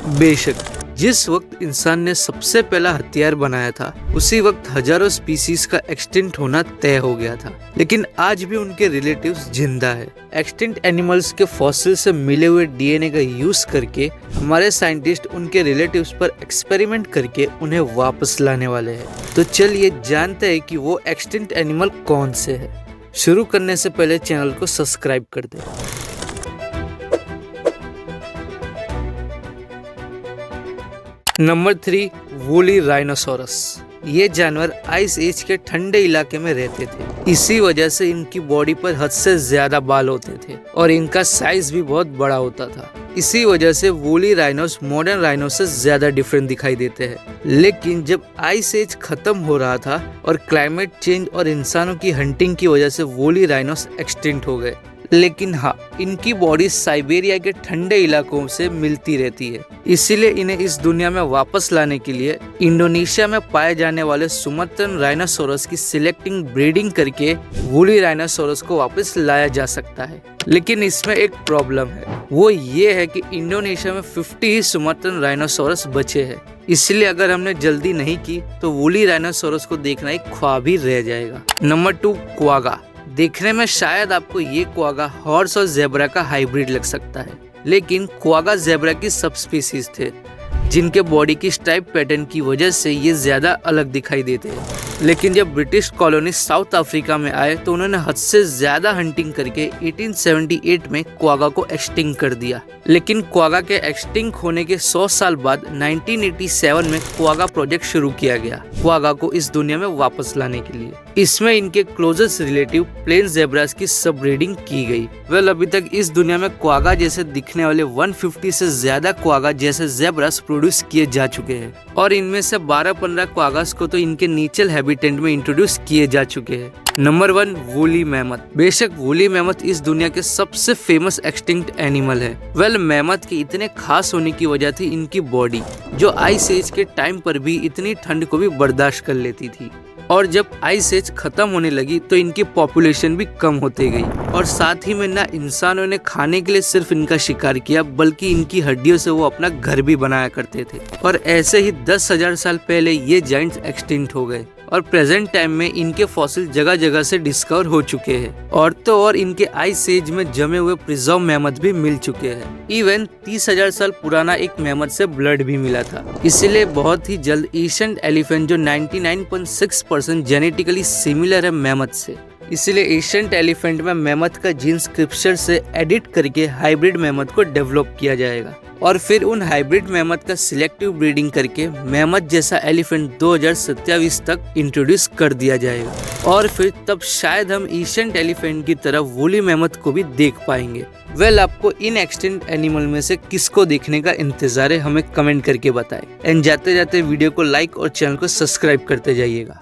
बेशक जिस वक्त इंसान ने सबसे पहला हथियार बनाया था उसी वक्त हजारों स्पीसीज का एक्सटिंक्ट होना तय हो गया था, लेकिन आज भी उनके रिलेटिव्स जिंदा है। एक्सटिंक्ट एनिमल्स के फॉसिल से मिले हुए डीएनए का यूज करके हमारे साइंटिस्ट उनके रिलेटिव्स पर एक्सपेरिमेंट करके उन्हें वापस लाने वाले हैं। तो चलिए जानते हैं कि वो एक्सटिंक्ट एनिमल कौन से है। शुरू करने से पहले चैनल को सब्सक्राइब कर दें। Number 3, woolly rhinoceros. ये जानवर आइस एज के ठंडे इलाके में रहते थे। इसी वजह से इनकी बॉडी पर हद से ज्यादा बाल होते थे और इनका साइज भी बहुत बड़ा होता था। इसी वजह से वूली राइनोस मॉडर्न राइनो से ज्यादा डिफरेंट दिखाई देते हैं। लेकिन जब आइस एज खत्म हो रहा था और क्लाइमेट चेंज और इंसानों की हंटिंग की वजह से वूली राइनोस एक्सटिंक्ट हो गए। लेकिन हाँ, इनकी बॉडी साइबेरिया के ठंडे इलाकों से मिलती रहती है, इसीलिए इन्हें इस दुनिया में वापस लाने के लिए इंडोनेशिया में पाए जाने वाले सुमत्रन राइनोसोरस की सिलेक्टिंग ब्रीडिंग करके वूली राइनोसोरस को वापस लाया जा सकता है। लेकिन इसमें एक प्रॉब्लम है, वो ये है कि इंडोनेशिया में 50 ही सुमत्रन राइनोसोरस बचे हैं। इसलिए अगर हमने जल्दी नहीं की तो वूली राइनोसोरस को देखना एक ख्वाब ही रह जाएगा। Number 2, quagga. देखने में शायद आपको ये क्वागा हॉर्स और जेब्रा का हाइब्रिड लग सकता है, लेकिन क्वागा जेब्रा की सब स्पीसीज थे जिनके बॉडी की स्ट्राइप पैटर्न की वजह से ये ज्यादा अलग दिखाई देते हैं। लेकिन जब ब्रिटिश कॉलोनिस्ट साउथ अफ्रीका में आए तो उन्होंने हद से ज्यादा हंटिंग करके 1878 में क्वागा को एक्सटिंक्ट कर दिया। लेकिन क्वागा के एक्सटिंक्ट होने के 100 साल बाद 1987 में क्वागा प्रोजेक्ट शुरू किया गया, क्वागा को इस दुनिया में वापस लाने के लिए। इसमें इनके क्लोजेस्ट रिलेटिव प्लेन जेब्रास की सब ब्रीडिंग की गई। अभी तक इस दुनिया में क्वागा जैसे दिखने वाले 150 से ज्यादा क्वागा जैसे जेब्रास प्रोड्यूस किए जा चुके हैं और इनमें से 12-15 क्वागास को तो इनके नीचल हैबिटेट में इंट्रोड्यूस किए जा चुके हैं। Number 1, woolly mammoth. बेशक वूली मैमथ इस दुनिया के सबसे फेमस एक्सटिंक्ट एनिमल है। मैमथ के इतने खास होने की वजह थी इनकी बॉडी, जो आइस एज के टाइम पर भी इतनी ठंड को भी बर्दाश्त कर लेती थी। और जब आइस एज खत्म होने लगी तो इनकी पॉपुलेशन भी कम होते गई और साथ ही में ना इंसानों ने खाने के लिए सिर्फ इनका शिकार किया, बल्कि इनकी हड्डियों से वो अपना घर भी बनाया करते थे। और ऐसे ही 10,000 साल पहले ये जायंट्स एक्सटिंक्ट हो गए और प्रेजेंट टाइम में इनके फॉसिल जगह जगह से डिस्कवर हो चुके हैं। और तो और इनके आइस एज में जमे हुए प्रिजर्व मैमथ भी मिल चुके हैं। इवन 30,000 साल पुराना एक मैमथ से ब्लड भी मिला था। इसीलिए बहुत ही जल्द एशियन एलिफेंट, जो 99.6% जेनेटिकली सिमिलर है मैमथ से, इसीलिए एशियंट एलिफेंट में मैमथ का जीन स्क्रिप्चर से एडिट करके हाइब्रिड मैमथ को डेवलप किया जाएगा और फिर उन हाइब्रिड मैमथ का सिलेक्टिव ब्रीडिंग करके मैमथ जैसा एलिफेंट 2027 तक इंट्रोड्यूस कर दिया जाएगा और फिर तब शायद हम एशियंट एलिफेंट की तरह वूली मैमथ को भी देख पाएंगे। आपको इन एक्सटिंक्ट एनिमल में से किसको देखने का इंतजार है, हमें कमेंट करके बताएं। एंड जाते जाते वीडियो को लाइक और चैनल को सब्सक्राइब करते जाइएगा।